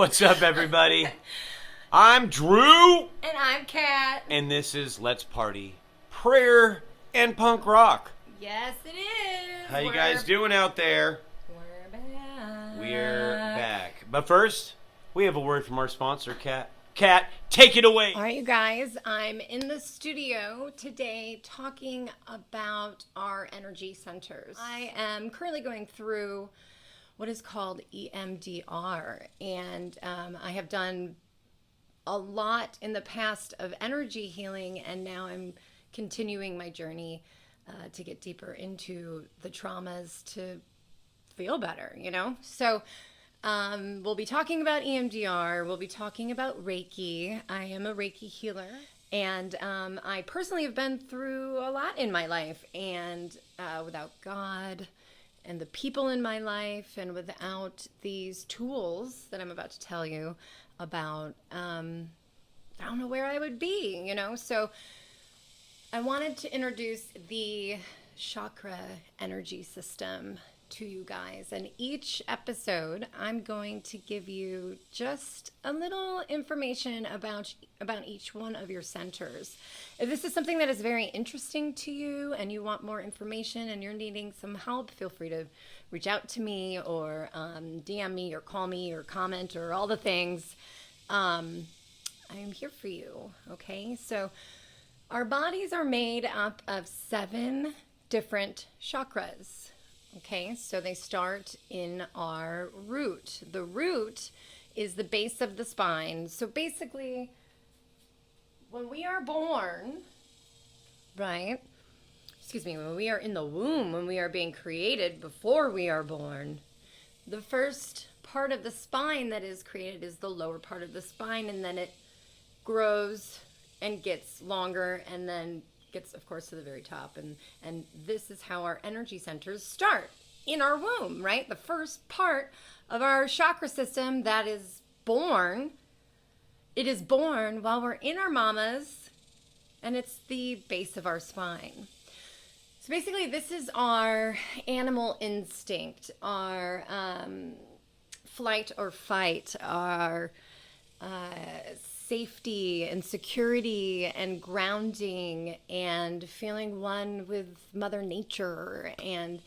What's up, everybody? I'm Drew. And I'm Kat. And this is Let's Party, Prayer, and Punk Rock. Yes, it is. How you guys doing out there? We're back. We're back. But first, we have a word from our sponsor, Kat. Kat, take it away. All right, you guys. I'm in the studio today talking about our energy centers. I am currently going through what is called EMDR, and I have done a lot in the past of energy healing, and now I'm continuing my journey to get deeper into the traumas to feel better, you know? So we'll be talking about EMDR. We'll be talking about Reiki. I am a Reiki healer, and I personally have been through a lot in my life, and without God and the people in my life, and without these tools that I'm about to tell you about, I don't know where I would be, you know? So I wanted to introduce the chakra energy system to you guys. And each episode, I'm going to give you just a little information about each one of your centers. If this is something that is very interesting to you and you want more information and you're needing some help, feel free to reach out to me or DM me or call me or comment or all the things. I am here for you, okay? So our bodies are made up of 7 different chakras, okay? So they start in our root. The root is the base of the spine. So basically, when we are born, right? When we are in the womb, when we are being created, before we are born, the first part of the spine that is created is the lower part of the spine, and then it grows and gets longer and then gets, of course, to the very top. And this is how our energy centers start, in our womb, right? The first part of our chakra system that is born, it is born while we're in our mamas, and it's the base of our spine. So basically, this is our animal instinct, our flight or fight, our safety and security and grounding and feeling one with Mother Nature. And,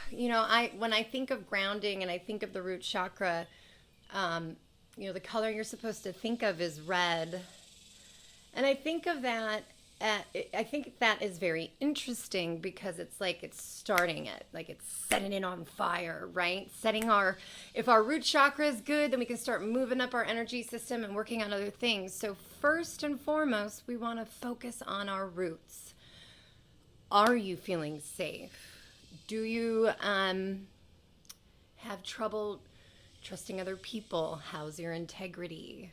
you know, when I think of grounding and I think of the root chakra, you know, the color you're supposed to think of is red. And I think of that, I think that is very interesting because it's like it's starting it, like it's setting it on fire, right? If our root chakra is good, then we can start moving up our energy system and working on other things. So first and foremost, we want to focus on our roots. Are you feeling safe? Do you have trouble trusting other people? How's your integrity?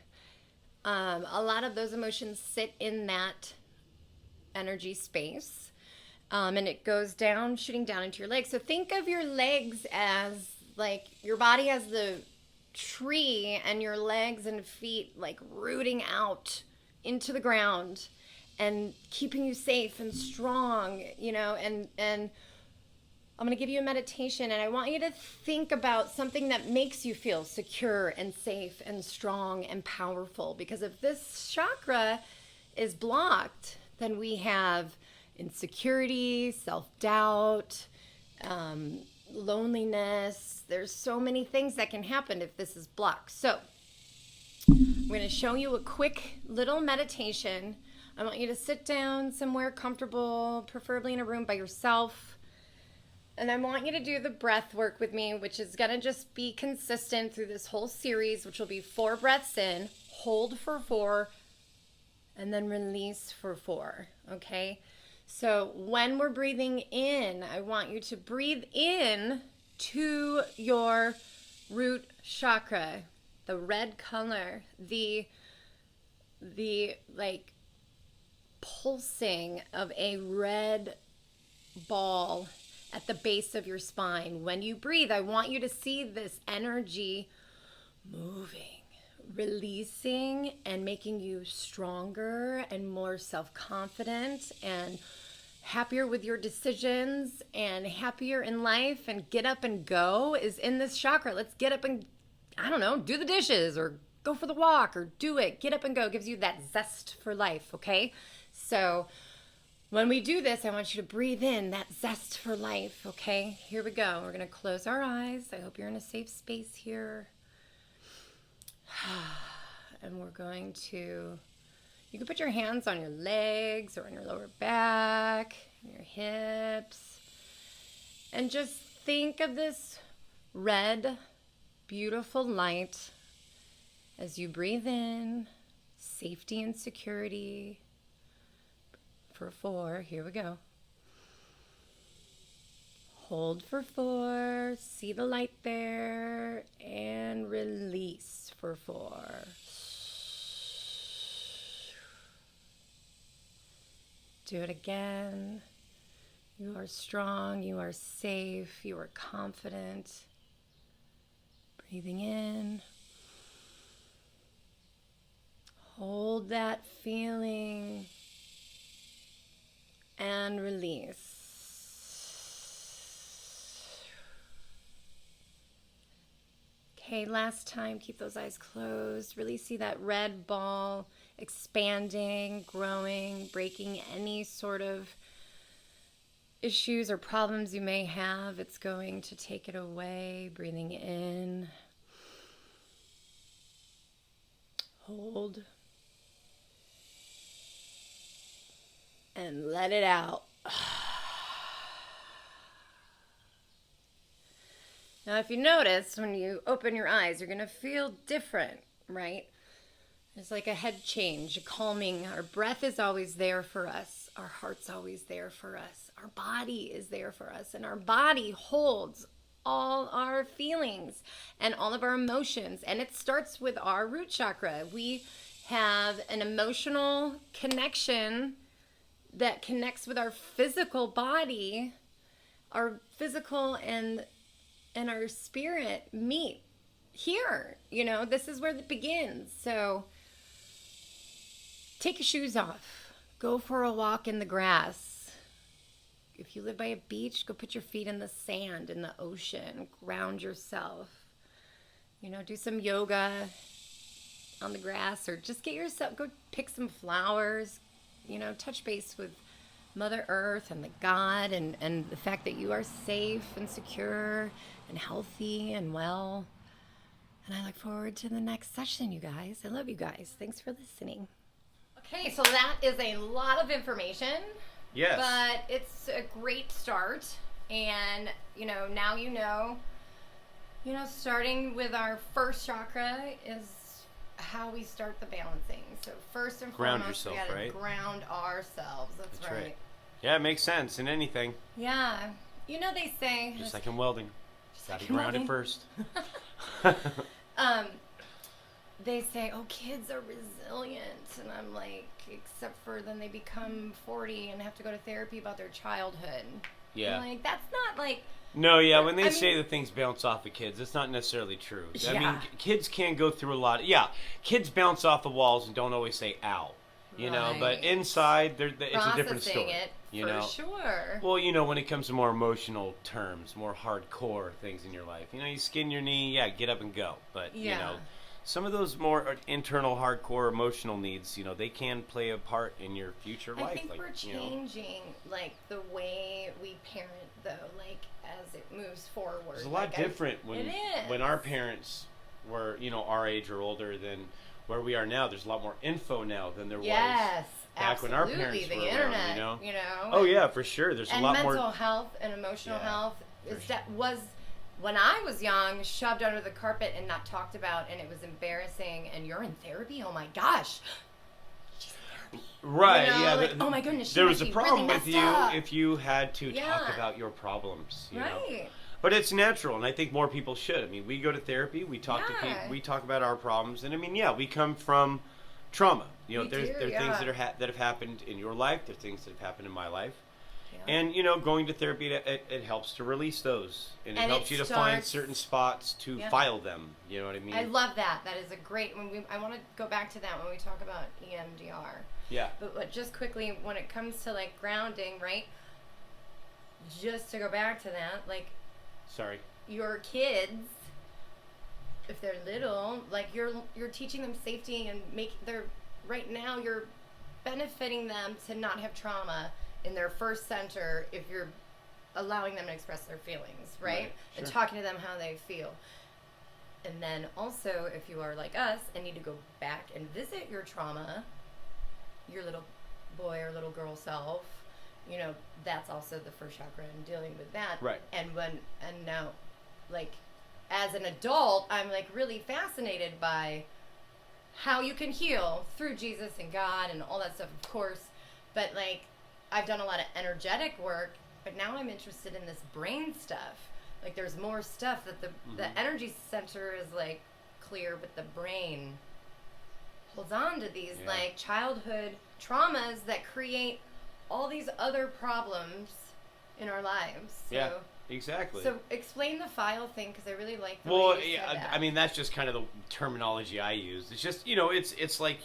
A lot of those emotions sit in that energy space, and it goes down, shooting down into your legs. So think of your legs as like your body as the tree, and your legs and feet like rooting out into the ground and keeping you safe and strong, you know. And I'm going to give you a meditation, and I want you to think about something that makes you feel secure and safe and strong and powerful, because if this chakra is blocked, then we have insecurity, self-doubt, loneliness. There's so many things that can happen if this is blocked. So I'm going to show you a quick little meditation. I want you to sit down somewhere comfortable, preferably in a room by yourself. And I want you to do the breath work with me, which is going to just be consistent through this whole series, which will be 4 breaths in, hold for 4, and then release for 4, okay? So when we're breathing in, I want you to breathe in to your root chakra, the red color, the like pulsing of a red ball at the base of your spine. When you breathe, I want you to see this energy moving, releasing, and making you stronger and more self-confident and happier with your decisions and happier in life, and get up and go is in this chakra. Let's get up and I don't know, do the dishes or go for the walk or do it. Get up and go. It gives you that zest for life, okay? So when we do this, I want you to breathe in that zest for life, okay? Here we go. We're going to close our eyes. I hope you're in a safe space here. And we're going to, you can put your hands on your legs or on your lower back, your hips, and just think of this red, beautiful light as you breathe in, safety and security. For 4, here we go. Hold for 4, see the light there, and release for 4. Do it again. You are strong, you are safe, you are confident. Breathing in. Hold that feeling and release. Okay, last time, keep those eyes closed. Really see that red ball expanding, growing, breaking any sort of issues or problems you may have. It's going to take it away. Breathing in. Hold. And let it out. Now, if you notice, when you open your eyes, you're going to feel different, right? There's like a head change, a calming. Our breath is always there for us. Our heart's always there for us. Our body is there for us. And our body holds all our feelings and all of our emotions. And it starts with our root chakra. We have an emotional connection that connects with our physical body. Our physical and our spirit meet here. You know, this is where it begins. So take your shoes off. Go for a walk in the grass. If you live by a beach, go put your feet in the sand, in the ocean. Ground yourself. You know, do some yoga on the grass, or just get yourself, go pick some flowers. You know, touch base with Mother Earth and the God, and the fact that you are safe and secure and healthy and well. And I look forward to the next session, you guys. I love you guys. Thanks for listening. Okay, so that is a lot of information. Yes. But it's a great start. And, you know, now you know, starting with our first chakra is how we start the balancing. So first and Ground foremost, yourself, we gotta right? ground ourselves. That's right. Yeah, it makes sense in anything. Yeah. You know, they say... Just like in welding. Gotta like ground welding. it first. They say, oh, kids are resilient. And I'm like, except for then they become 40 and have to go to therapy about their childhood. Yeah. I'm like, that's not like... No, yeah, when they I say mean, that things bounce off of kids, it's not necessarily true. I Yeah. mean, kids can go through a lot. Yeah, kids bounce off the walls and don't always say ow. You know, but Right. inside, it's a different processing story. it, you for know? sure. Well, you know, when it comes to more emotional terms, more hardcore things in your life, you know, you skin your knee, yeah, get up and go. But, you Yeah. know, some of those more internal, hardcore emotional needs, you know, they can play a part in your future I life. think like, we're you know. changing, like, the way we parent, though, like, as it moves forward. It's a lot Like, different when It is. when our parents were, you know, our age or older than where we are now. There's a lot more info now than there Yes, was back when our absolutely. parents The were internet, around, you know. Oh yeah, for sure. There's a And lot mental more. health and emotional Yeah, health for is that was, when I was young, shoved under the carpet and not talked about, and it was embarrassing. And you're in therapy? Oh my gosh. She's in therapy. Right, You know, yeah. like, oh my goodness, she there might was a be problem really with messed you up. if you had to talk Yeah. about your problems, you know. Right. But it's natural, and I think more people should. I mean, we go to therapy, we talk to Yeah. people, we talk about our problems, and I mean, yeah, we come from trauma. You know, We there do, are things yeah. that have happened in your life. There are things that have happened in my life. Yeah. And, you know, going to therapy, it helps to release those. And it And helps it you to find starts- certain spots to Yeah. file them. You know what I mean? I love that. That is a great. I want to go back to that when we talk about EMDR. Yeah. But just quickly, when it comes to like grounding, right? Just to go back to that, like Sorry. your kids if they're little, like you're teaching them safety and right now you're benefiting them to not have trauma in their first center if you're allowing them to express their feelings, right? Sure. And talking to them how they feel. And then also, if you are like us and need to go back and visit your trauma, your little boy or little girl self, that's also the first chakra and dealing with that. Right. And now, like, as an adult, I'm like really fascinated by how you can heal through Jesus and God and all that stuff, of course. But like, I've done a lot of energetic work, but now I'm interested in this brain stuff. Like, there's more stuff that the energy center is like clear, but the brain holds on to these like childhood traumas that create all these other problems in our lives. So, yeah, exactly. So explain the file thing, because I really like the well, way you said that. I mean, that's just kind of the terminology I use. It's just, it's like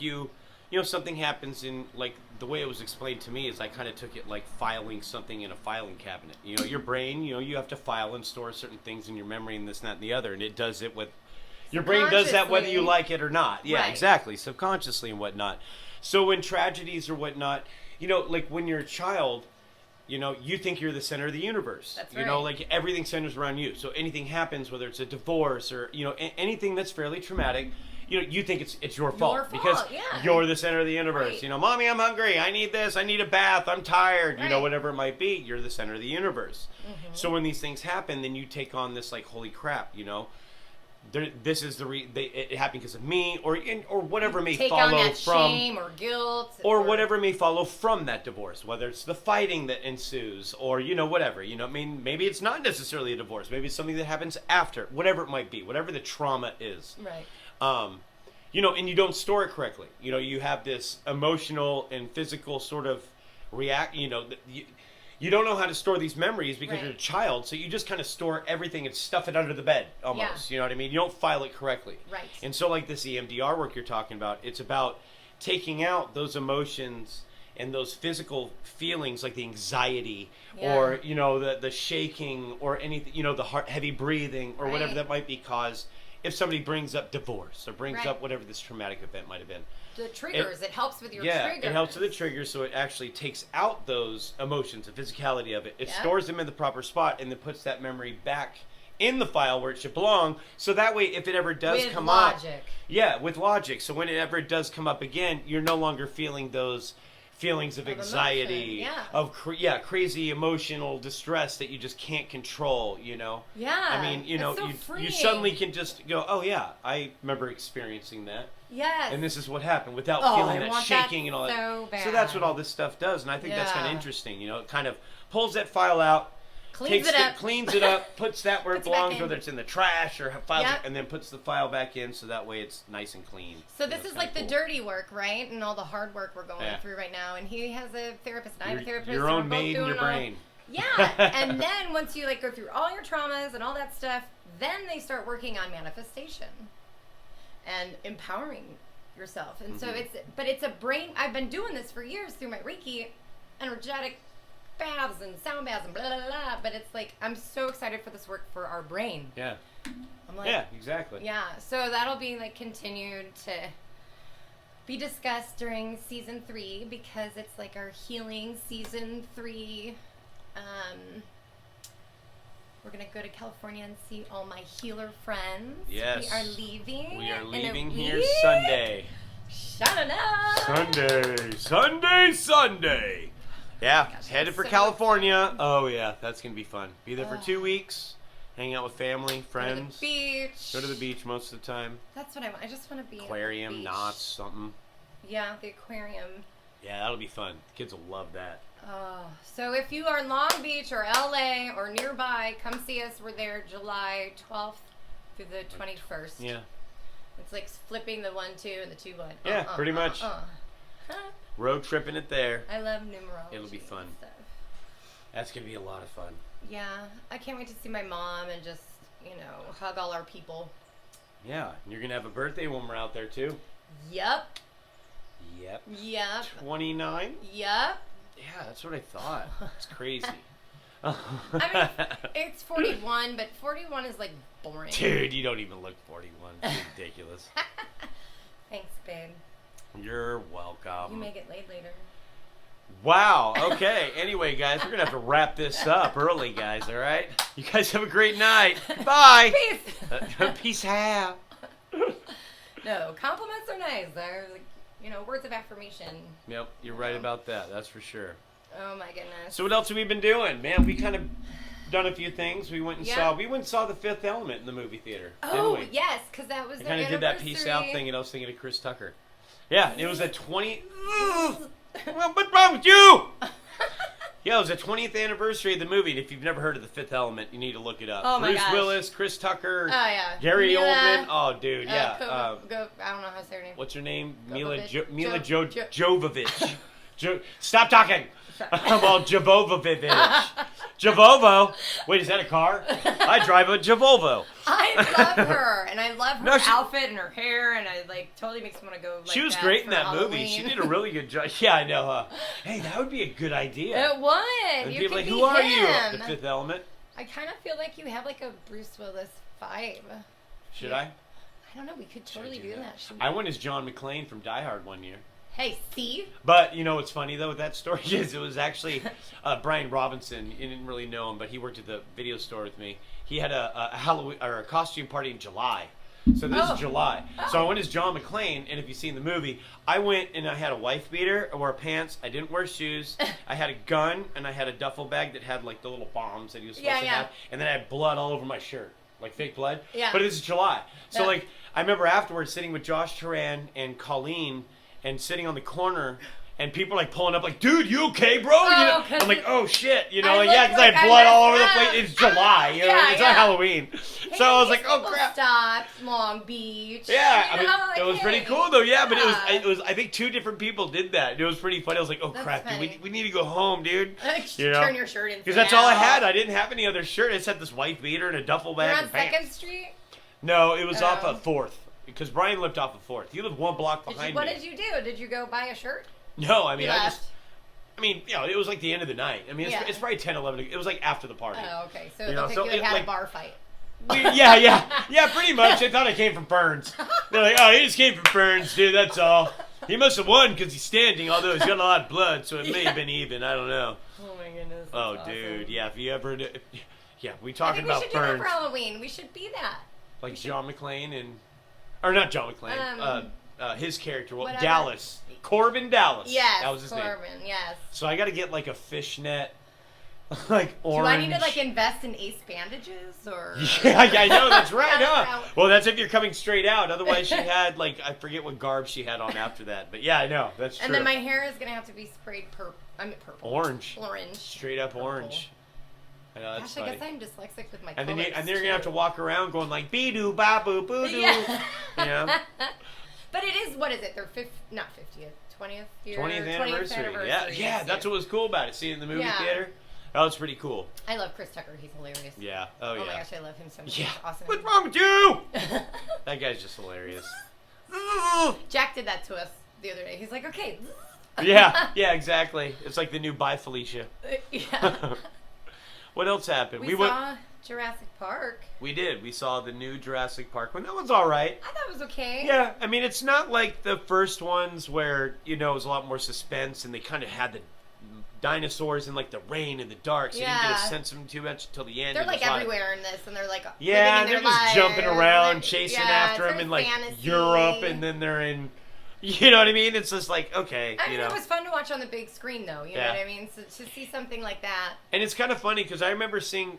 something happens in, like, the way it was explained to me is I kind of took it like filing something in a filing cabinet. Your brain, you have to file and store certain things in your memory and this, and that, and the other, and it does it with, your brain does that whether you like it or not. Yeah, right. Exactly, subconsciously and whatnot. So when tragedies or whatnot, like when you're a child, you think you're the center of the universe. That's right. Like everything centers around you. So anything happens, whether it's a divorce or, anything that's fairly traumatic, you think it's your fault because you're the center of the universe. Right. Mommy, I'm hungry. I need this. I need a bath. I'm tired. Right. Whatever it might be, you're the center of the universe. Mm-hmm. So when these things happen, then you take on this like, holy crap, this is it happened because of me, or whatever may take follow on that from shame or guilt, or whatever may follow from that divorce, whether it's the fighting that ensues, or whatever. I mean, maybe it's not necessarily a divorce, maybe it's something that happens after, whatever it might be, whatever the trauma is. Right. And you don't store it correctly. You have this emotional and physical sort of react. You don't know how to store these memories because you're a child, so you just kind of store everything and stuff it under the bed almost. Yeah. You know what I mean? You don't file it correctly. Right. And so like this EMDR work you're talking about, it's about taking out those emotions and those physical feelings like the anxiety or, the shaking or anything, the heart, heavy breathing or whatever that might be caused if somebody brings up divorce or brings up whatever this traumatic event might have been. The triggers. It helps with your triggers. Yeah, it helps with the triggers, so it actually takes out those emotions, the physicality of it. It stores them in the proper spot and then puts that memory back in the file where it should belong. So that way, if it ever does come up... With logic. Yeah, with logic. So when it ever does come up again, you're no longer feeling those feelings of anxiety, crazy emotional distress that you just can't control, Yeah. I mean, you suddenly can just go, oh yeah, I remember experiencing that. Yes. And this is what happened without feeling that shaking and all that. So bad. So that's what all this stuff does, and I think that's kind of interesting. It kind of pulls that file out, cleans it up, puts that where it belongs, whether it's in the trash or files it, and then puts the file back in, so that way it's nice and clean. So this is like the dirty work, right? And all the hard work we're going through right now. And he has a therapist, and I have a therapist. Your own maid in your brain. Yeah. And then once you go through all your traumas and all that stuff, then they start working on manifestation and empowering yourself. And so it's a brain. I've been doing this for years through my Reiki, energetic baths and sound baths and blah, blah, blah. But it's like, I'm so excited for this work for our brain. Yeah. I'm like, yeah, exactly. Yeah. So that'll be continued to be discussed during season 3, because it's like our healing season 3. We're going to go to California and see all my healer friends. Yes. We are leaving. We are leaving here Sunday. Sha-na-na. Sunday. Yeah, headed for California. Exciting. Oh, yeah, that's going to be fun. Be there for 2 weeks, hang out with family, friends. Go to the beach most of the time. That's what I want. I just want to be aquarium, at the beach. knots, something. Yeah, the aquarium. Yeah, that'll be fun. Kids will love that. So if you are in Long Beach or LA or nearby, come see us. We're there July 12th through the 21st. Yeah. It's like flipping the 1, 2 and the 2, 1. Yeah, pretty much. Road tripping it there. I love numerology. It'll be fun. Stuff. That's going to be a lot of fun. Yeah. I can't wait to see my mom and just, hug all our people. Yeah. You're going to have a birthday when we're out there, too. Yep. 29? Yep. Yeah, that's what I thought. It's crazy. I mean, it's 41, but 41 is like boring. Dude, you don't even look 41. It's ridiculous. Thanks, babe. You're welcome. You may get laid later. Wow. Okay. Anyway, guys, we're going to have to wrap this up early, guys. All right? You guys have a great night. Bye. Peace. Peace out. No, compliments are nice. They're like, words of affirmation. Yep, you're right about that. That's for sure. Oh my goodness. So what else have we been doing? Man, we kind of done a few things. We went and saw The Fifth Element in the movie theater. Oh, yes, because that was I their kind of did that Peace Out thing, and I was thinking of Chris Tucker. Yeah, it was a 20... Well, what's wrong with you? Yeah, it was the 20th anniversary of the movie, and if you've never heard of The Fifth Element, you need to look it up. Oh, my Bruce gosh. Willis, Chris Tucker, Gary Oldman. Oh, dude, yeah. I don't know how to say her name. What's her name? Mila Jovovich. Jovovich. Stop talking. I'm all Jovovich. Javovo. Wait, is that a car? I drive a Javovo. I love her, and I love her outfit and her hair, and I totally makes me want to go. She was great in that movie. She did a really good job. Yeah, I know. Hey, that would be a good idea. It would. And You people could like, be who are him. you? The Fifth Element. I kind of feel like you have like a Bruce Willis vibe. Should I? I don't know. We could totally do that. I went as John McClane from Die Hard one year. Hey, see? But you know what's funny though with that story is it was actually Brian Robinson. You didn't really know him, but he worked at the video store with me. He had a Halloween or a costume party in July. So this is July. So I went as John McClane, and if you've seen the movie, I went and I had a wife beater, I wore pants, I didn't wear shoes, I had a gun, and I had a duffel bag that had like the little bombs that he was supposed to have, and then I had blood all over my shirt, like fake blood. Yeah. But this is July. So like I remember afterwards sitting with Josh Turan and Colleen and sitting on the corner. And people like pulling up like, dude, you okay, bro? I'm like, oh shit, because I had blood all over the place. It's July, it's not Halloween. Hey, so I was like, oh crap. Stop, Long Beach. Yeah, I mean, it was pretty cool though. Yeah, but it was. I think 2 different people did that. It was pretty funny. I was like, oh crap, dude, we need to go home, dude. Turn your shirt in. Because that's all I had. I didn't have any other shirt. I just had this white beater and a duffel bag. You're on 2nd Street? No, it was off of 4th. Because Brian lived off of 4th. He lived 1 block behind me. What did you do? Did you go buy a shirt? No, I mean, it was like the end of the night. I mean, it's probably 10, 11. It was like after the party. Oh, okay. So it looked like you had a bar fight. Yeah, pretty much. They thought I came from Ferns. They're like, oh, he just came from Ferns, dude, that's all. He must have won because he's standing, although he's got a lot of blood, so it may have been even. I don't know. Oh, my goodness. Oh, awesome. Dude, yeah, if you ever... Yeah, we talking about Ferns. We should do that for Halloween. We should be that. Like John McClane and... Or not John McClane. His character, Dallas. Corbin Dallas. Yes, that was his name. Corbin, yes. So I got to get like a fishnet, like orange. Do I need to like invest in Ace bandages or? Yeah, I know that's right. Huh? Well, that's if you're coming straight out. Otherwise, she had like I forget what garb she had on after that. But yeah, I know that's true. And then my hair is gonna have to be sprayed purple. Orange. Orange. Straight up purple. Orange. I know, that's Gosh, I guess I'm dyslexic with my and colors. And then you're gonna have to walk around going like bee-doo, ba-boo, boo-doo. Yeah. But it is, what is it? Their 20th year? 20th anniversary. Yeah, that's what was cool about it. Seeing the movie theater. That was pretty cool. I love Chris Tucker. He's hilarious. Yeah. Oh my gosh, I love him so much. Yeah. He's awesome. What's wrong with you? That guy's just hilarious. Jack did that to us the other day. He's like, okay. Yeah, exactly. It's like the new Bye Felicia. Yeah. What else happened? We saw Jurassic Park. We did. We saw the new Jurassic Park one. That one's all right. I thought it was okay. Yeah, I mean, it's not like the first ones where, it was a lot more suspense and they kind of had the dinosaurs in like the rain and the dark, so you didn't get a sense of them too much until the end. They're like everywhere in this, and they're like they're just jumping around, chasing after them in like fantasy. Europe, and then they're in... You know what I mean? It's just like, okay, I mean, it was fun to watch on the big screen, though. You know what I mean? So to see something like that. And it's kind of funny, because I remember seeing,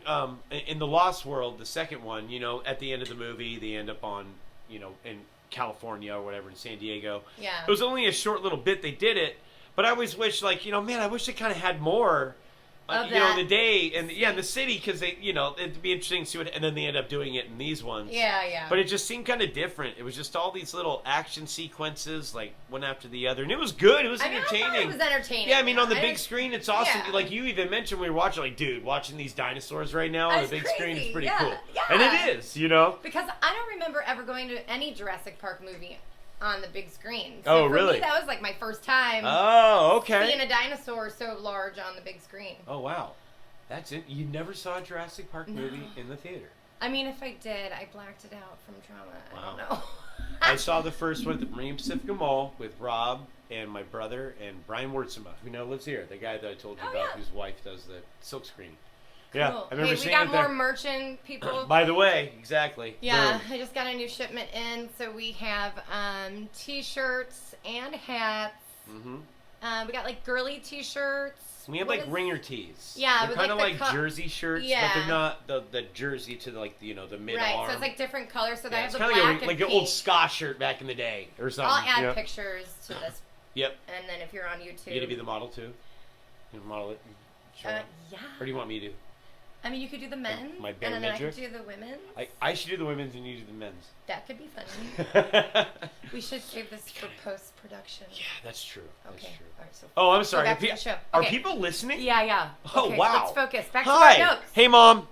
in The Lost World, the second one, at the end of the movie, they end up on, in California or whatever, in San Diego. Yeah. It was only a short little bit they did it, but I always wish, like, man, I wish they kind of had more... in the day and in the city, because they, it'd be interesting to see what, and then they end up doing it in these ones. Yeah. But it just seemed kind of different. It was just all these little action sequences, like one after the other, and it was good. It was entertaining. I thought it was entertaining. Yeah, I mean, on the big screen, it's awesome. Yeah. Like you even mentioned, we were watching, like, dude, watching these dinosaurs right now on the big screen is pretty cool. Yeah. And it is, Because I don't remember ever going to any Jurassic Park movie on the big screen. So really? For me, that was like my first time. Oh, okay. Seeing a dinosaur so large on the big screen. Oh, wow. That's it. You never saw a Jurassic Park movie in the theater. I mean, if I did, I blacked it out from trauma. Wow. I don't know. I saw the first one at the Marine Pacifica Mall with Rob and my brother and Brian Wurtzema, who now lives here. The guy that I told you about, whose wife does the silk screen. Cool. Yeah, I remember seeing it there. We got more merchant people. By the way, exactly. Yeah, I just got a new shipment in, so we have T-shirts and hats. Mm-hmm. We got like girly T-shirts. We have like ringer tees. Yeah, they're kind of like jersey shirts, but they're not the jersey to the the mid arm. Right, so it's like different colors. So they have the black and like an old ska shirt back in the day or something. I'll add pictures to this. Yep. And then if you're on YouTube, you gonna be the model too? You model it. Yeah. Or do you want me to? I mean, you could do the men's, my and then I could do the women's. I should do the women's and you do the men's. That could be funny. We should save this for post-production. Yeah, that's true. That's true. All right, so I'm sorry. back to the show. Are people listening? Yeah. Oh, wow. Let's focus. Back to our notes. Hey, Mom.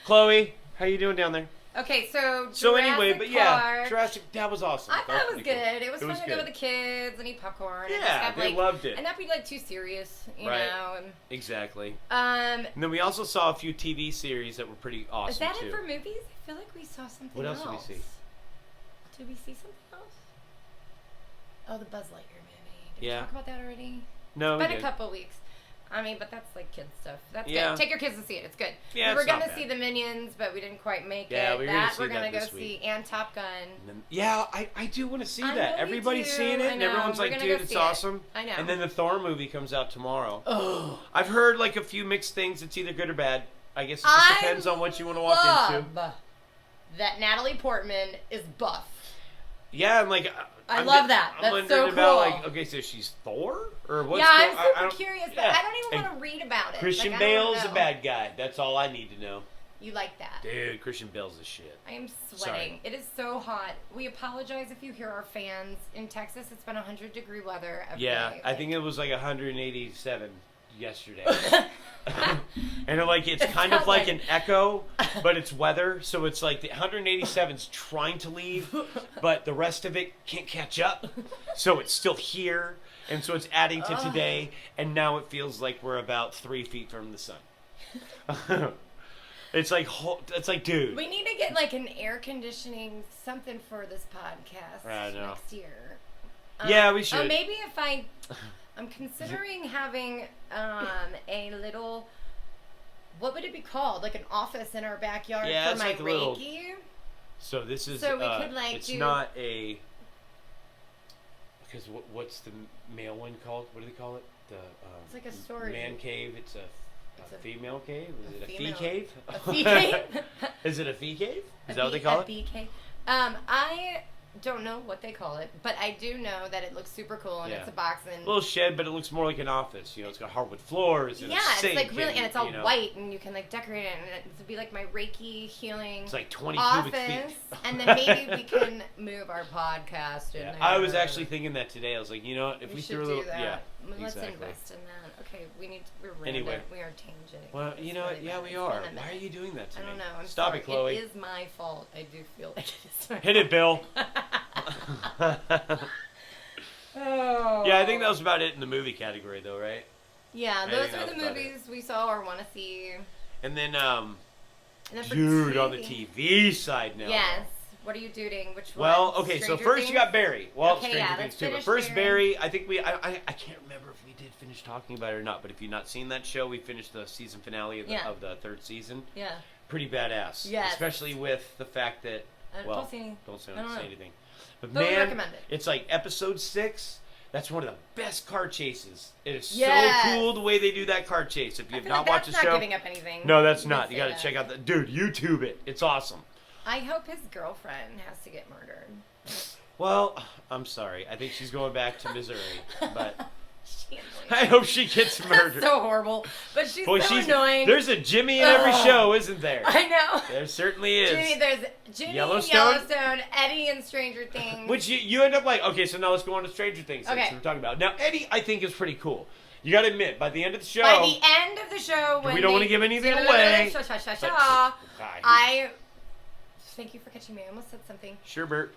Chloe, how you doing down there? Okay, so anyway, but Park, Jurassic, that was awesome. I thought it was good. It was fun to go with the kids and eat popcorn. Yeah, they loved it. And not be like too serious, you know. And, exactly. And then we also saw a few TV series that were pretty awesome. Is that it for movies? I feel like we saw something else. What else did we see? Did we see something else? Oh, the Buzz Lightyear movie. Did we talk about that already? No, it's been a couple weeks. I mean, but that's like kids stuff. That's good. Take your kids to see it. It's good. Yeah, we were going to see the Minions, but we didn't quite make it. We're going to go see and Top Gun. I do want to see that. Everybody's seeing it, and everyone's like, dude, it's awesome. I know. And then the Thor movie comes out tomorrow. Oh. I've heard like a few mixed things. It's either good or bad. I guess it just depends on what you want to walk into. That Natalie Portman is buff. Yeah, I'm like... I love that. That's so cool. About, okay, so she's Thor? Or what's I'm super curious, but I don't even want to read about it. Christian Bale's a bad guy. That's all I need to know. You like that. Dude, Christian Bale's a shit. I am sweating. Sorry. It is so hot. We apologize if you hear our fans. In Texas, it's been 100-degree weather every day. I think it was like 187 yesterday. And it's kind of like an echo, but it's weather. So it's like the 187's trying to leave, but the rest of it can't catch up. So it's still here. And so it's adding to today. And now it feels like we're about 3 feet from the sun. It's like, dude. We need to get like an air conditioning something for this podcast next year. Yeah, we should. Maybe if I'm considering having a little, what would it be called? Like an office in our backyard for my Reiki. So this is, so we could it's not a, because what's the male one called? What do they call it? It's like a storage. Man cave. It's a female cave? Is it a fee cave? A fee cave? Is it a fee cave? Is that what they call it? A bee cave. I don't know what they call it, but I do know that it looks super cool and it's a box and little shed, but it looks more like an office. You know, it's got hardwood floors and a sink. It's like really, and it's all white, and you can like decorate it, and it would be like my Reiki healing. It's like 20 office, cubic feet. And then maybe we can move our podcast in there. I was actually thinking that today. I was like, you know what, if we threw a little, let's invest in that. Okay, we're random. Anyway. We are tangent. Well, you know what? Yeah, we are. Why are you doing that to me? I don't know. I'm Stop sorry. it, Chloe. It is my fault. I do feel like it's my Hit it, Bill. Oh. Yeah, I think that was about it in the movie category, though, right? Yeah, those are the movies we saw or want to see. And then, dude, on the TV side now. Yes. What are you doing? Which one? Well, okay, so first you got Barry. Well, okay, Stranger Things too. But first, Barry, I think I can't remember if we did finish talking about it or not, but if you've not seen that show, we finished the season finale of the third season. Yeah. Pretty badass. Yes. Especially with the fact that, don't say anything. But totally man, recommend it. It's like episode 6. That's one of the best car chases. It is so cool the way they do that car chase. If you have not watched the show, that's not giving up anything. No, that's not. You got to check out the dude. YouTube it. It's awesome. I hope his girlfriend has to get murdered. Well, I'm sorry. I think she's going back to Missouri, but I hope she gets murdered. That's so horrible, but she's so annoying. There's a Jimmy in every show, isn't there? I know. There certainly is. There's Jimmy Yellowstone, Eddie in Stranger Things. Which you end up like, okay, so now let's go on to Stranger Things. Okay. We're talking about now. Eddie, I think is pretty cool. You got to admit, by the end of the show. By the end of the show, when we don't want to give anything away. I thank you for catching me. I almost said something. Sure, Bert.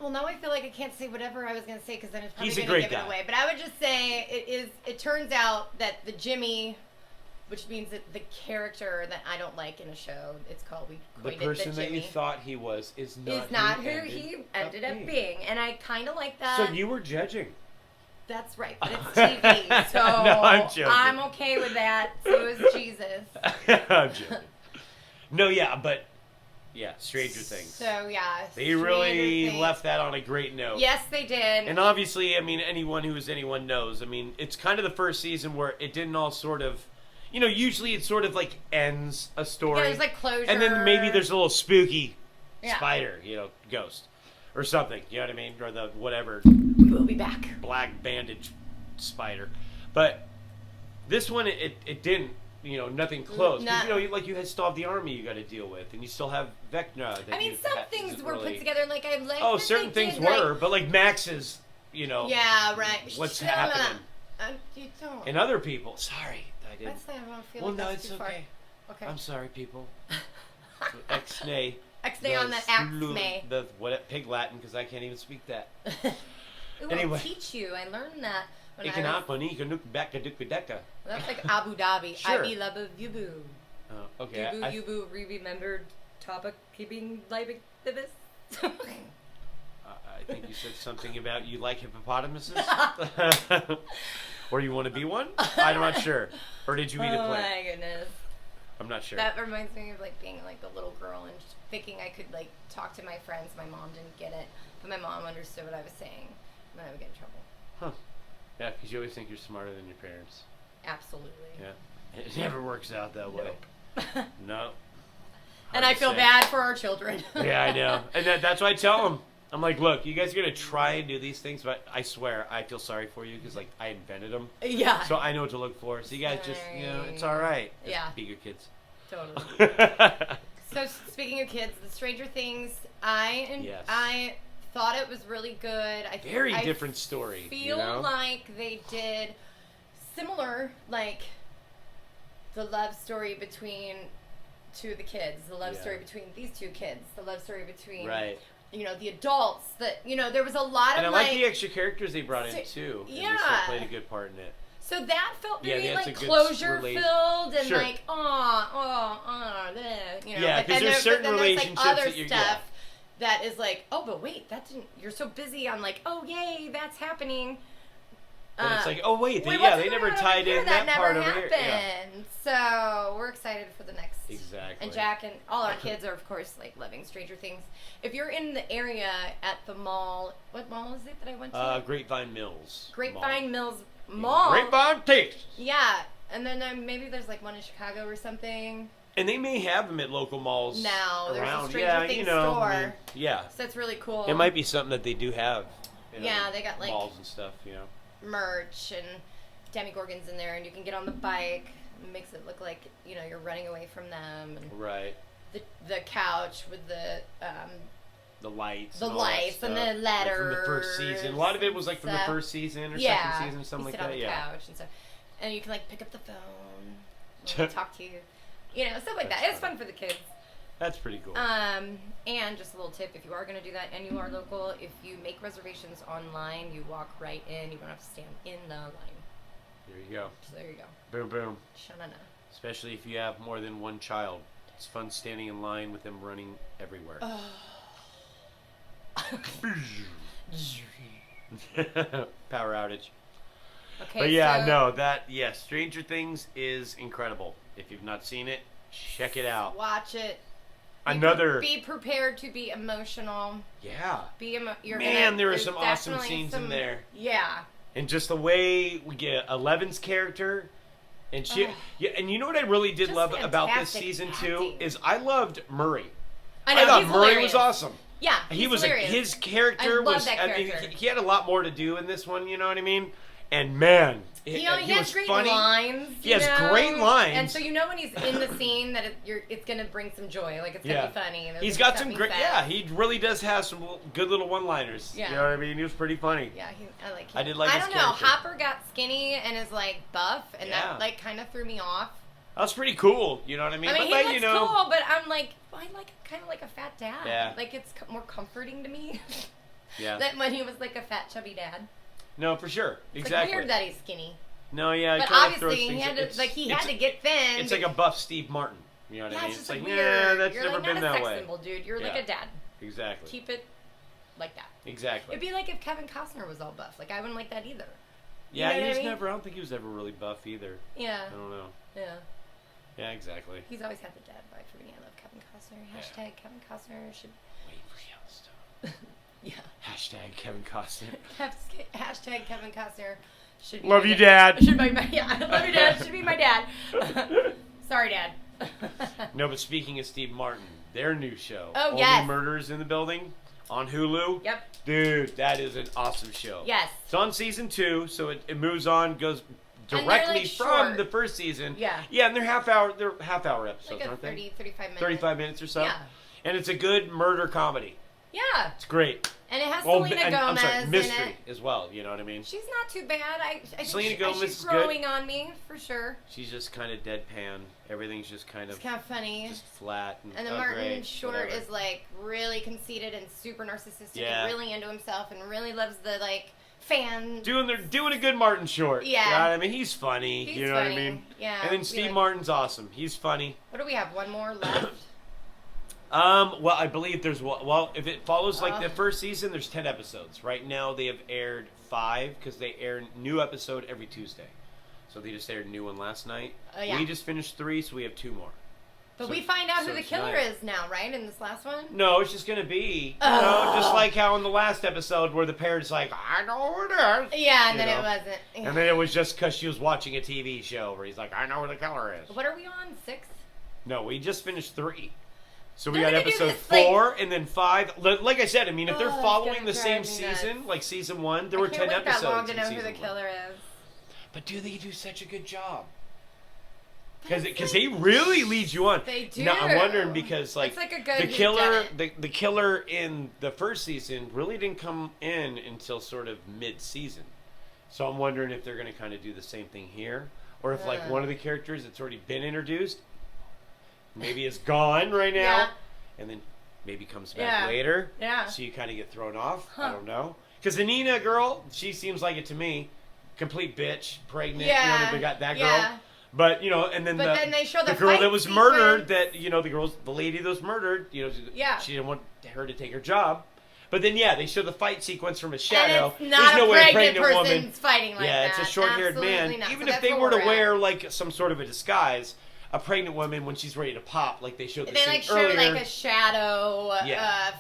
Well, now I feel like I can't say whatever I was going to say because then it's probably He's a going to great give guy. it away. But I would just say it turns out that the Jimmy, which means that the character that I don't like in a show, it's called, we The coined it person the that Jimmy, you thought he was is is not who he ended up being. And I kind of like that. So you were judging. That's right, but it's TV, so No, I'm joking. I'm okay with that. So is Jesus. I'm joking. No, yeah, but yeah, Stranger Things. So yeah, They really left that on a great note. Yes, they did. And obviously, I mean, anyone knows. I mean, it's kind of the first season where it didn't all sort of, usually it sort of like ends a story. Yeah, there's like closure. And then maybe there's a little spooky Yeah. spider, ghost. Or something, you know what I mean? Or the whatever. We'll be back. Black bandage spider. But this one, it didn't, nothing close. 'Cause, you still have the army you got to deal with. And you still have Vecna. I mean, some things were put together, like I like. Oh, that certain they things did, were. But like Max's, Yeah, right. what's Shut up. happening. You don't. And other people. Sorry, I did. That's not, I don't feel Well, like no, that's it's too far. okay. Okay. I'm sorry, people. Ex-nay. X-nay on that X-nay. The what pig Latin, because I can't even speak that. Ooh, Anyway. I'll teach you. I learned that when Ik I kan was... happen, ik kan ook back to Deka. That's like Abu Dhabi. Sure. I love Yubu. Okay. Yubu, remembered topic keeping live activist. I think you said something about you like hippopotamuses? Or you want to be one? I'm not sure. Or did you eat a Oh plant? my goodness. I'm not sure. That reminds me of like being like a little girl and just thinking I could like talk to my friends. My mom didn't get it, but my mom understood what I was saying. Then I would get in trouble. Huh. Yeah, because you always think you're smarter than your parents. Absolutely. Yeah. It never works out that way. Nope. No. And I feel bad for our children. Yeah, I know. And that's why I tell them. I'm like, look, you guys are going to try and do these things, but I swear, I feel sorry for you because, like, I invented them. Yeah. So I know what to look for. So you guys just, it's all right. Just Yeah. be good kids. Totally. So speaking of kids, the Stranger Things, Yes. I thought it was really good. Very different story. Feel like they did similar, like the love story between two of the kids, the love story between these two kids, the love story between the adults. That there was a lot of and I like the extra characters they brought in too. Yeah, and they still played a good part in it. So that felt very like good closure filled and Sure. like Yeah, because there's certain relationships other that stuff that is like, oh, but wait, that didn't. You're so busy on like, oh yay, that's happening. And it's like, oh wait, they what's never going on tied here? in that part over here. Yeah. happened. So we're excited for the next. Exactly. And Jack and all our kids are of course like loving Stranger Things. If you're in the area at the mall, what mall is it that I went to? Grapevine Mills. Grapevine Mills Mall. Grapevine Taste. Yeah, and then maybe there's like one in Chicago or something. And they may have them at local malls. Now there's around. a Stranger Things store. I mean, yeah. So that's really cool. It might be something that they do have. Yeah, they got like malls and stuff. Merch and Demigorgons in there, and you can get on the bike. It makes it look like you're running away from them. And right. The couch with the lights. and the letters. Like from the first season. A lot of it was like from the first season or second season, something like that. On the couch and stuff. And you can like pick up the phone, and talk to stuff like that. It's fun for the kids. That's pretty cool. And just a little tip, if you are going to do that and you are local, if you make reservations online, you walk right in. You don't have to stand in the line. There you go. So there you go. Boom, boom. Sha-na-na. Especially if you have more than one child. It's fun standing in line with them running everywhere. Power outage. Okay, but yeah, Stranger Things is incredible. If you've not seen it, check it out. Watch it. Be prepared to be emotional. Yeah. There are some awesome scenes in there. Yeah. And just the way we get Eleven's character, and she, and you know what I really did love about this season too is I loved Murray. I thought Murray was awesome. Yeah, he was his character was. I mean, he had a lot more to do in this one. You know what I mean? And man, he has great lines. He has great lines, and so when he's in the scene that it's gonna bring some joy. Like it's gonna be funny. He's got some great. Yeah, he really does have some good little one-liners. Yeah. You know what I mean? He was pretty funny. Yeah, I like him. I did like. I his don't know. character. Hopper got skinny and is like buff, and that like kind of threw me off. That was pretty cool. You know what I mean? I mean, but, he looks cool, but I'm like, I like kind of like a fat dad. Yeah. Like it's more comforting to me. Yeah. That when he was like a fat, chubby dad. No, for sure. It's Exactly. like weird that he's skinny. No, yeah. But obviously he had to get thin. It's like a buff Steve Martin. You know what I mean? It's just like, weird. yeah, that's You're never like been not that a sex way. symbol, dude. You're like a dad. Exactly. Keep it like that. Exactly. It'd be like if Kevin Costner was all buff. Like I wouldn't like that either. Yeah, you know he was I mean? never. I don't think he was ever really buff either. Yeah. I don't know. Yeah. Yeah, exactly. He's always had the dad vibe for me. I love Kevin Costner. Hashtag Kevin Costner should. Wait for Yellowstone. Yeah. Hashtag Kevin Costner. Hashtag Kevin Costner should be. Love you, Dad. Should be my love you, Dad. Should be my dad. Sorry, Dad. No, but speaking of Steve Martin, their new show. Oh, Only yes. Murders in the Building on Hulu. Yep. Dude, that is an awesome show. Yes. It's on season 2, so it moves on, goes And directly they're, like, from short. the first season. Yeah. Yeah, and they're half hour episodes, Like a aren't 30, 35 minutes. 35 minutes or so. Yeah. And it's a good murder comedy. Yeah. It's great. And it has Well, Selena and, I'm Gomez sorry, mystery in it. as well, you know what I mean? She's not too bad. I think Selena Gomez she's is good. growing on me, for sure. She's just kind of deadpan. Everything's just kind of It's kind of funny. just flat. And then oh, Martin great, Short whatever. is like really conceited and super narcissistic Yeah. and really into himself and really loves the like fan. doing a good Martin Short. Yeah. You know what I mean? He's funny. He's you know funny. what I mean? Yeah. And then we Steve like- Martin's awesome. He's funny. What do we have? One more left? Well, I believe there's if it follows like the first season, there's 10 episodes. Right now they have aired 5 because they air new episode every Tuesday. So they just aired a new one last night. Yeah. We just finished 3, so we have 2 more. But So- we find out so who the it's killer nice. is now, right? In this last one? No, it's just gonna be Oh. just like how in the last episode where the parents like, I know who it is. Yeah, and You then know? it wasn't. Yeah. And then it was just because she was watching a TV show where he's like, I know who the killer is. What are we on? 6? No, we just finished 3. So we They're got gonna do episode this, like- 4 and then 5. Like I said, I mean, if they're Oh, it's following gonna the same drive me nuts. season, like season 1, there I were can't 10 wait episodes. that long to in know who the season 1. killer is. But do they do such a good job? But Because it's they really lead you on. They do. Now, I'm wondering because like It's like a good the killer, whodunit. the killer in the first season really didn't come in until sort of mid-season. So I'm wondering if they're going to kind of do the same thing here, or if like one of the characters that's already been introduced, maybe is gone right now, Yeah. and then maybe comes back later. Yeah. So you kind of get thrown off. I Huh. don't know. Because the Nina girl, she seems like it to me, complete bitch, pregnant. Yeah. You know, they got that girl. Yeah. But and then But then they show the girl fight that was sequence. murdered. That the lady that was murdered. Yeah. She didn't want her to take her job. But then they show the fight sequence from a shadow. And it's not There's no a way a pregnant pregnant person's woman. fighting like that. It's a short-haired man. Absolutely not. Even So if that's they where were to we're wear at. like some sort of a disguise, a pregnant woman when she's ready to pop, like they showed the They scene like show earlier. like a shadow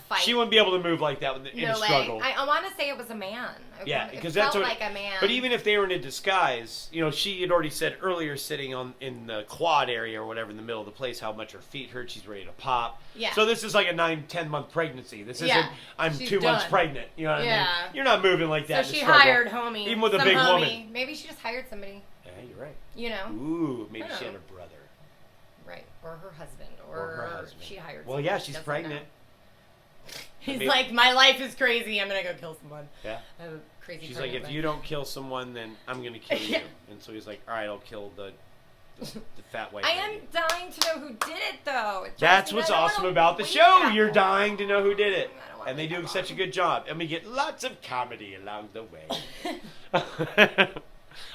fight. She wouldn't be able to move like that in no a way. struggle. I want to say it was a man. Yeah, it because felt that's what. like a man. But even if they were in a disguise, she had already said earlier, sitting in the quad area or whatever in the middle of the place, how much her feet hurt. She's ready to pop. Yeah. So this is like a 9-10 month pregnancy. This isn't. I'm She's 2 months done. pregnant. You know what I Yeah. mean? You're not moving like that. So in she a struggle. hired homie, even with a some big homie. woman. Maybe she just hired somebody. Yeah, you're right. You know. Ooh, maybe I she had know. a brother. Right, or her husband, or her husband. she hired. Well, somebody yeah, she she's doesn't pregnant. know. He's Maybe- like, my life is crazy. I'm gonna go kill someone. Yeah. I have a crazy. She's like, pregnant if you don't kill someone, then I'm gonna kill you. Yeah. And so he's like, all right, I'll kill the fat white. I lady. am dying to know who did it, though. It drives That's me what's nuts. I don't awesome wanna about the wait show. that You're long. dying to know who did it. I don't wanna And they wait do that such a long. good job. And we get lots of comedy along the way.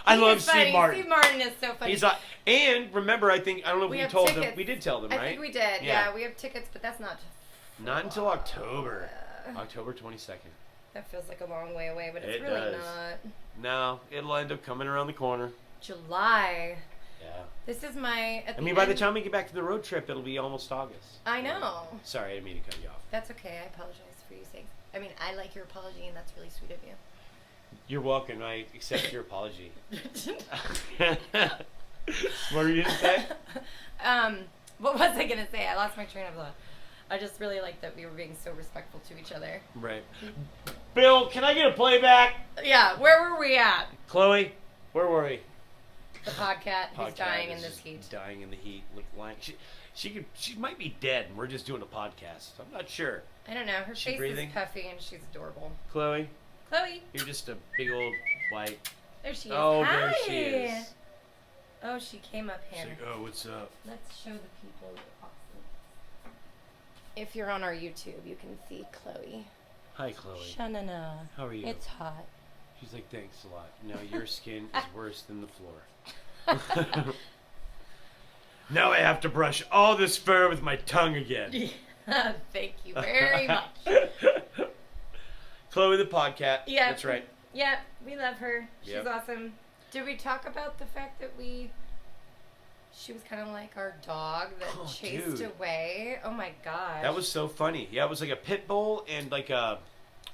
I He love is Steve funny. Martin. Steve Martin is so funny. He's and remember, I don't know if We we have told them. tickets. We did tell them, right? I think we did. Yeah, we have tickets, but that's not. Not until October. October 22nd. That feels like a long way away, but it's It really does. not. No, it'll end up coming around the corner. July. Yeah. This is my. I mean, by the time we get back to the road trip, it'll be almost August. I know. Sorry, I didn't mean to cut you off. That's okay. I apologize for you saying. I mean, I like your apology, and that's really sweet of you. You're welcome. I accept your apology. What were you going to say? What was I gonna say? I lost my train of thought. I just really like that we were being so respectful to each other. Right. Bill, can I get a playback? Yeah, where were we at? Chloe, where were we? The podcat who's Podcast dying is in this just heat. Dying in the heat. She might be dead, and we're just doing a podcast. I'm not sure. I don't know. Her She face breathing? is puffy and she's adorable. Chloe, Chloe, you're just a big old white. there she is. Oh, Hi. there she is. Oh, she came up She's here. like, oh, what's up? Let's show the people. If you're on our YouTube, you can see Chloe. Hi, Chloe. Shanana. How are you? It's hot. She's like, thanks a lot. No, your skin is worse than the floor. Now I have to brush all this fur with my tongue again. Thank you very much. Chloe the podcat. Yeah. That's right. Yeah, we love her. She's Yep. awesome. Did we talk about the fact that she was kind of like our dog that chased dude. away? Oh my gosh. That was so funny. Yeah, it was like a pit bull and like a,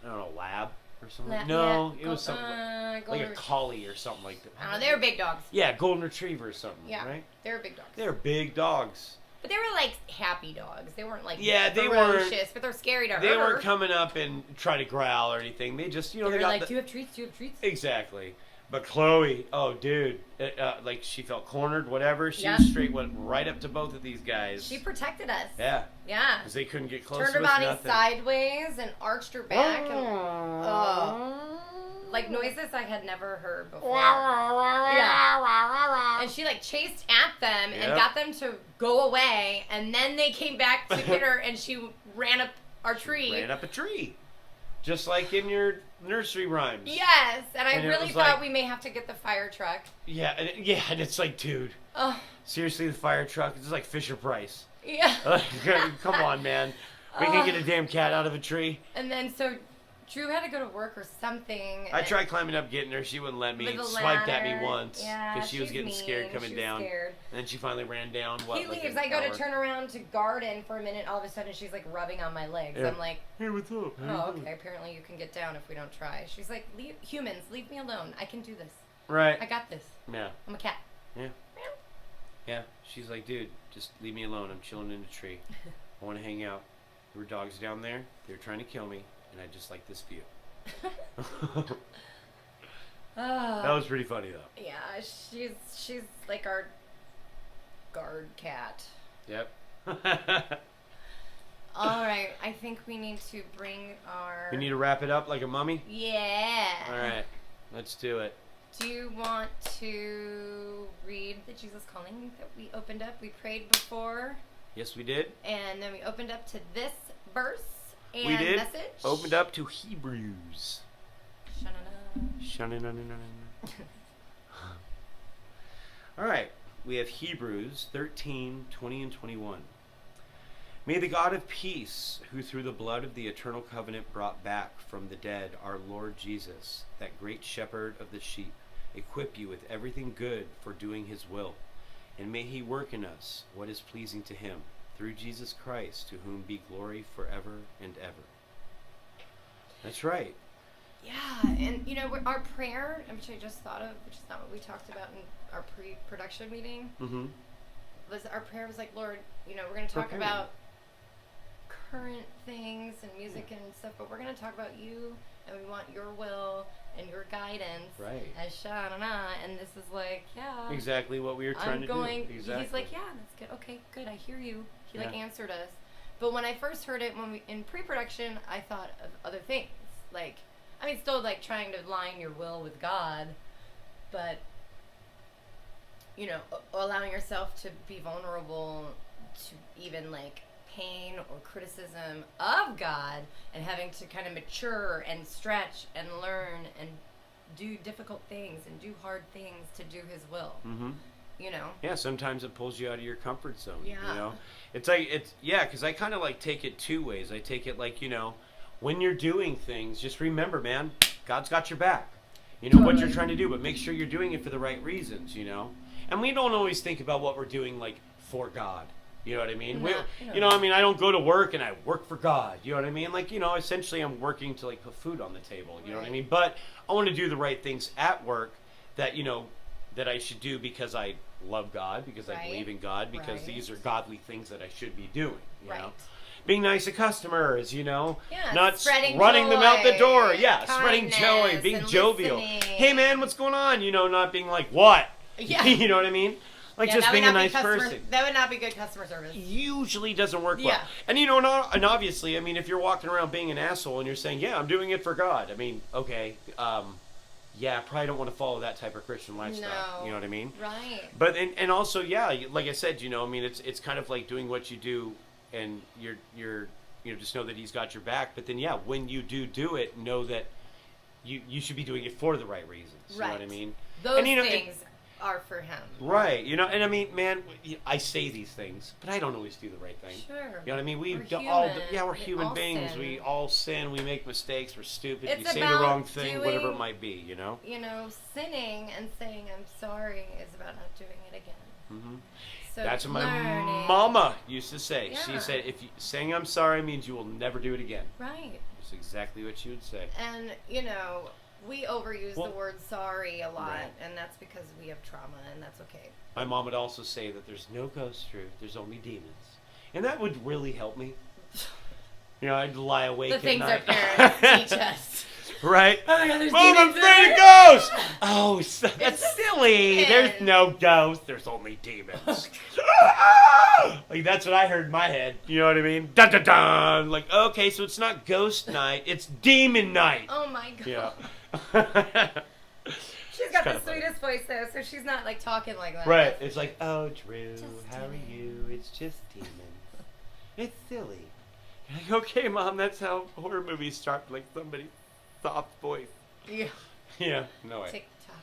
I don't know, lab or something. It was something like a collie or something like that. I don't know, they were big dogs. Yeah, golden retriever or something, Yeah, right? they were big dogs. They were big dogs. But they were like happy dogs. They weren't like they ferocious, but they're scary to her. They weren't coming up and try to growl or anything. They just, they were got like, do you have treats? Do you have treats? Exactly. But Chloe, oh dude, like she felt cornered, whatever. She straight went right up to both of these guys. She protected us. Yeah. Yeah. Because they couldn't get close Turned to her us, body nothing. sideways and arched her back. Like noises I had never heard before. Yeah. And she like chased at them and got them to go away, and then they came back to get her, and she ran up our tree. Ran up a tree. Just like in your nursery rhymes. Yes, and I really thought like, we may have to get the fire truck. Yeah, and it's like, dude. Oh. Seriously, the fire truck is like Fisher Price. Yeah. Come on, man. We can get a damn cat out of a tree. And then so Drew had to go to work or something. I tried climbing up, getting her. She wouldn't let me. Swiped at me once because she was getting scared coming down. Scared. And then she finally ran down. He leaves. I go to turn around to garden for a minute. All of a sudden, she's like rubbing on my legs. Yeah. I'm like, hey, what's up? Oh, okay. Apparently, you can get down if we don't try. She's like, humans, leave me alone. I can do this. Right. I got this. Yeah. I'm a cat. Yeah. Yeah. She's like, dude, just leave me alone. I'm chilling in a tree. I want to hang out. There were dogs down there. They were trying to kill me, and I just like this view. That was pretty funny though. Yeah, she's like our guard cat. Yep. All right, I think we need to bring our. We need to wrap it up like a mummy. Yeah. All right, let's do it. Do you want to read the Jesus Calling that we opened up? We prayed before. Yes, we did. And then we opened up to this verse. And we did. Message. Opened up to Hebrews. All right. We have Hebrews 13, 20, and 21. May the God of peace, who through the blood of the eternal covenant brought back from the dead our Lord Jesus, that great shepherd of the sheep, equip you with everything good for doing his will. And may he work in us what is pleasing to him, through Jesus Christ, to whom be glory forever and ever. That's right. Yeah, and our prayer, which I just thought of, which is not what we talked about in our pre-production meeting, was our prayer was like, Lord, we're going to talk about current things and music and stuff, but we're going to talk about you, and we want your will and your guidance. Right. As Shana, and this is like, yeah. Exactly what we were trying to do. Exactly. He's like, yeah, that's good. Okay, good. I hear you. He answered us. But when I first heard it, in pre-production, I thought of other things. Like, still like trying to align your will with God, but allowing yourself to be vulnerable to even like pain or criticism of God, and having to kind of mature and stretch and learn and do difficult things and do hard things to do His will. Yeah, sometimes it pulls you out of your comfort zone. It's like because I kind of like take it two ways. I take it like when you're doing things, just remember, man, God's got your back. What you're trying to do, but make sure you're doing it for the right reasons. And we don't always think about what we're doing like for God. You know what I mean? I don't go to work and I work for God. You know what I mean? Like, essentially I'm working to like put food on the table. You know what I mean? But I want to do the right things at work that, that I should do because I love God, because I believe in God, because these are godly things that I should be doing. You know? Being nice to customers, not running them out the door. Yeah, spreading joy, being jovial. Hey man, what's going on? Not being like, what? Yeah. You know what I mean? Like just being a nice person. That would not be good customer service. Usually doesn't work well. And and obviously, if you're walking around being an asshole and you're saying, yeah, I'm doing it for God. Okay. Yeah, I probably don't want to follow that type of Christian lifestyle. No. You know what I mean? Right. But and also, yeah, like I said, it's kind of like doing what you do, and you're just know that he's got your back. But then, yeah, when you do it, know that you should be doing it for the right reasons. Right. You know what I mean? Those things are for him. Right. And I mean, man, I say these things, but I don't always do the right thing. Sure. You know what I mean? We're human beings. Sin. We all sin. We make mistakes. We're stupid. It's we say the wrong thing, whatever it might be, sinning and saying I'm sorry is about not doing it again. Mm-hmm. So that's what my mama used to say. Yeah. She said, saying I'm sorry means you will never do it again. Right. That's exactly what she would say. And, we overuse the word sorry a lot, right. And that's because we have trauma, and that's okay. My mom would also say that there's no ghost truth, there's only demons. And that would really help me. I'd lie awake at night. The things our parents teach us. Right? Oh, yeah, there's Mom, I'm demons afraid of ghosts! Oh, that's silly. Sin. There's no ghosts, there's only demons. Like, that's what I heard in my head. You know what I mean? Dun dun dun! Like, okay, so it's not ghost night, it's demon night. Oh my god. Yeah. She's got the sweetest voice though, so she's not like talking like that. Right. It's like, oh Drew, how are you? It's just demons. It's silly. You're like, okay, Mom, that's how horror movies start, like somebody's soft voice. Yeah. Yeah. No way. Tick tock.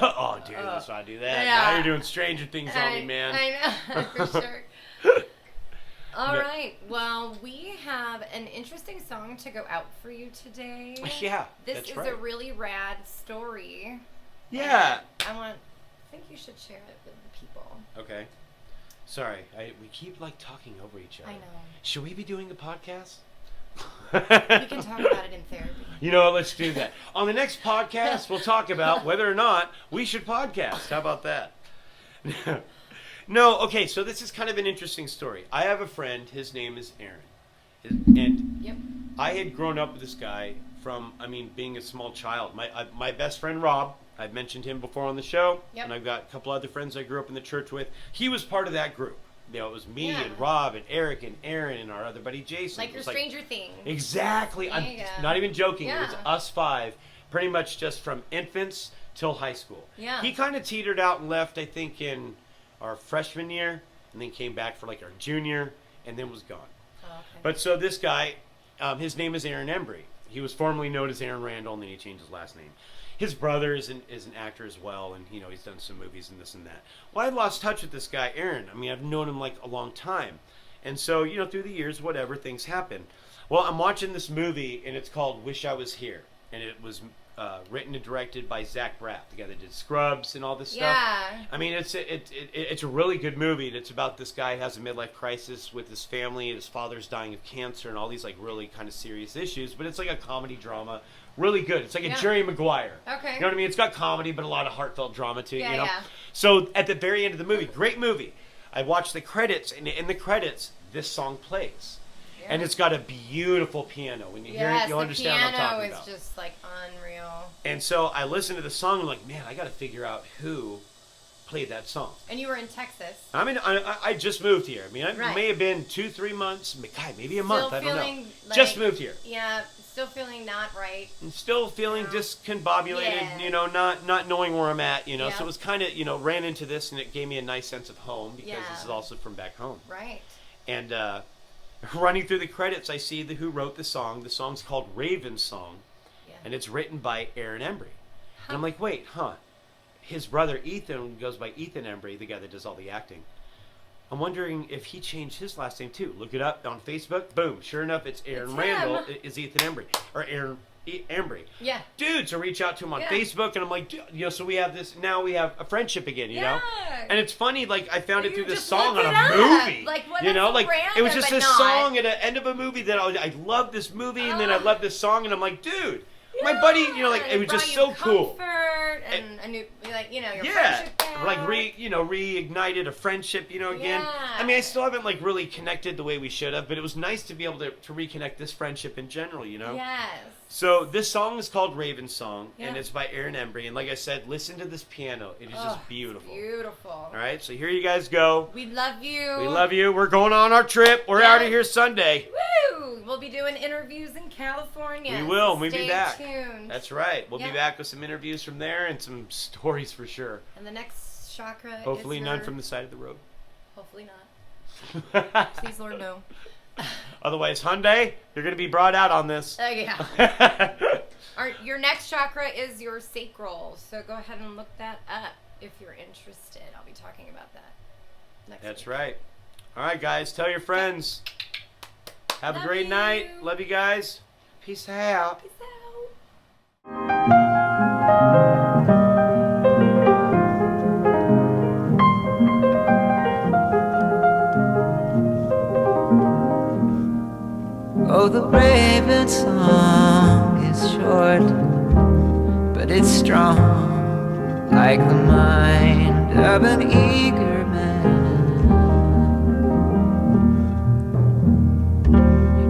Oh, dude, let's not do that. Yeah. Now you're doing Stranger Things on me, man. I know, for sure. All right. Well, we have an interesting song to go out for you today. Yeah, this is a really rad story. Yeah. I think you should share it with the people. Okay. Sorry, we keep talking over each other. I know. Should we be doing a podcast? We can talk about it in therapy. Let's do that. On the next podcast, we'll talk about whether or not we should podcast. How about that? No, okay, so this is kind of an interesting story. I have a friend, his name is Aaron. And yep. I had grown up with this guy from, being a small child. My best friend, Rob, I've mentioned him before on the show. Yep. And I've got a couple other friends I grew up in the church with. He was part of that group. It was me and Rob and Eric and Aaron and our other buddy Jason. Like your Stranger Things. Exactly. I'm not even joking. Yeah. It was us five, pretty much just from infants till high school. Yeah. He kind of teetered out and left, I think, in our freshman year, and then came back for our junior, and then was gone. Oh, okay. But so this guy, his name is Aaron Embry. He was formerly known as Aaron Randall, and then he changed his last name. His brother is an actor as well, and he's done some movies and this and that. Well, I lost touch with this guy, Aaron. I've known him a long time. And so, through the years, whatever, things happen. Well, I'm watching this movie, and it's called Wish I Was Here. And it was written and directed by Zach Braff, the guy that did Scrubs and all this stuff. Yeah. It's a really good movie. And it's about this guy who has a midlife crisis with his family, and his father's dying of cancer, and all these really kind of serious issues. But it's like a comedy drama. Really good. It's like a Jerry Maguire. Okay. You know what I mean? It's got comedy, but a lot of heartfelt drama too. Yeah. So at the very end of the movie, great movie. I watched the credits, and in the credits, this song plays. Yeah. And it's got a beautiful piano. When you hear it, you'll understand what I'm talking about. The piano is just unreal. And so I listened to the song, and I'm like, man, I got to figure out who played that song. And you were in Texas. I just moved here. I may have been 2-3 months, maybe a month. I don't know. Just moved here. Yeah. Still feeling not right. And still feeling discombobulated, not knowing where I'm at, So it was kind of, ran into this, and it gave me a nice sense of home, because this is also from back home. Right. And running through the credits, I see who wrote the song. The song's called Raven's Song, and it's written by Aaron Embry. And I'm like, wait, his brother Ethan goes by Ethan Embry, the guy that does all the acting. I'm wondering if he changed his last name too. Look it up on Facebook. Boom. Sure enough, it's Aaron Randall. Is Ethan Embry. Or Aaron Embry. Yeah. Dude, so reach out to him on Facebook, and I'm like, so we have this, now we have a friendship again, you know? And it's funny, I found it through this song on a movie. It was just this song at the end of a movie that I love this movie, and then I love this song, and I'm like, dude, my buddy, it was just so cool. And a new, your friendship back. Reignited a friendship, again. Yeah. I still haven't really connected the way we should have, but it was nice to be able to reconnect this friendship in general, Yes. So this song is called Raven's Song, and it's by Aaron Embry. And like I said, listen to this piano. It is just beautiful. Beautiful. All right, so here you guys go. We love you. We love you. We're going on our trip. We're out of here Sunday. Woo! We'll be doing interviews in California. We will. So we'll be back. Tuned. That's right. We'll be back with some interviews from there and some stories for sure. And the next chakra Hopefully none from the side of the road. Hopefully not. Please, Lord, no. Otherwise, Hyundai, you're going to be brought out on this. Yeah. Your next chakra is your sacral, so go ahead and look that up if you're interested. I'll be talking about that next week. That's right. All right, guys, tell your friends. Have a great night. Love you guys. Peace out. Peace out. Oh, the raven song is short, but it's strong, like the mind of an eager man.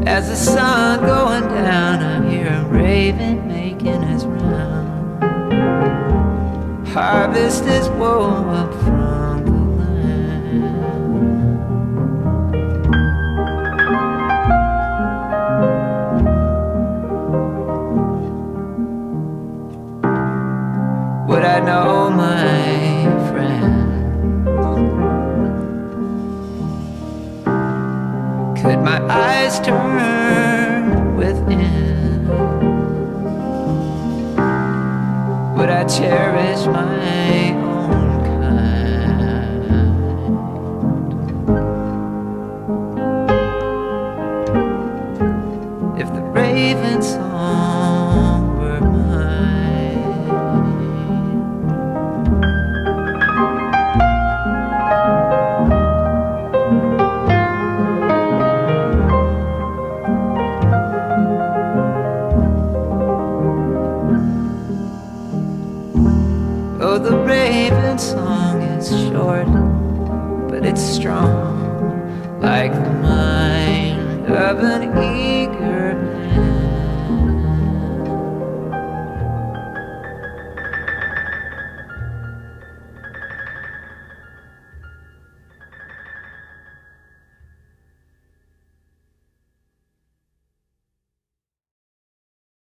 As the sun going down, I hear a raven making his round. Harvest is woe up from the land. Would I know, my friend? Could my eyes turn within? Would I cherish my own kind? If the raven song were mine. Oh, the raven song is short, but it's strong, like the mind of an eagle.